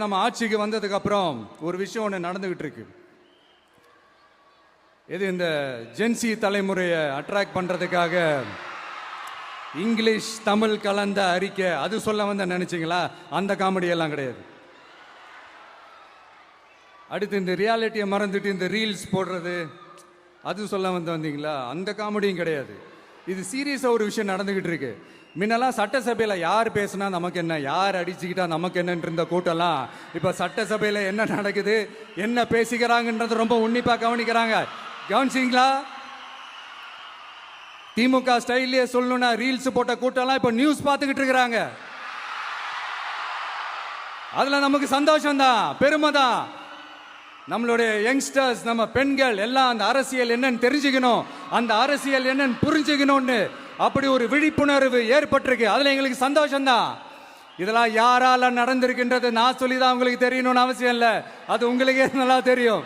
நம்ம ஆட்சிக்கு வந்ததுக்கு அப்புறம் ஒரு விஷயம் ஒன்று நடந்துகிட்டு இருக்கு. இது இந்த ஜென்சி தலைமுறையை அட்ராக்ட் பண்றதுக்காக இங்கிலீஷ் தமிழ் கலந்த அறிக்கை அது சொல்ல வந்த நினைச்சீங்களா? அந்த காமெடி எல்லாம் கிடையாது. அடுத்து இந்த ரியாலிட்டியை மறந்துட்டு இந்த ரீல்ஸ் போடுறது அது சொல்ல வந்தீங்களா? அந்த காமெடியும் கிடையாது. இது சீரியஸா ஒரு விஷயம் நடந்துகிட்டு இருக்கு. முன்னெல்லாம் சட்டசபையில் யார் பேசுனா நமக்கு என்ன, யார் அடிச்சுக்கிட்டா நமக்கு என்னன்னு இருந்த கூட்டம்லாம் இப்போ சட்டசபையில் என்ன நடக்குது, என்ன பேசிக்கிறாங்கன்றது ரொம்ப உன்னிப்பாக கவனிக்கிறாங்க. கவனிச்சிங்களா? திமுக ஸ்டைல்லே சொல்லணும்னா ரீல்ஸ் போட்ட கூட்டம்லாம் இப்போ நியூஸ் பார்த்துக்கிட்டு இருக்கிறாங்க. அதுல நமக்கு சந்தோஷம் தான், பெருமை தான். நம்மளுடைய யங்ஸ்டர்ஸ், நம்ம பெண்கள் எல்லாம் அந்த அரசியல் என்னன்னு தெரிஞ்சுக்கணும், அந்த அரசியல் என்னன்னு புரிஞ்சுக்கணும்னு அப்படி ஒரு விழிப்புணர்வு ஏற்பட்டிருக்கு. அதுல எங்களுக்கு சந்தோஷம் தான். இதெல்லாம் யாரால நடந்திருக்கின்றது நான் சொல்லிதான் உங்களுக்கு தெரியணும்னு அவசியம் இல்லை, அது உங்களுக்கே நல்லா தெரியும்.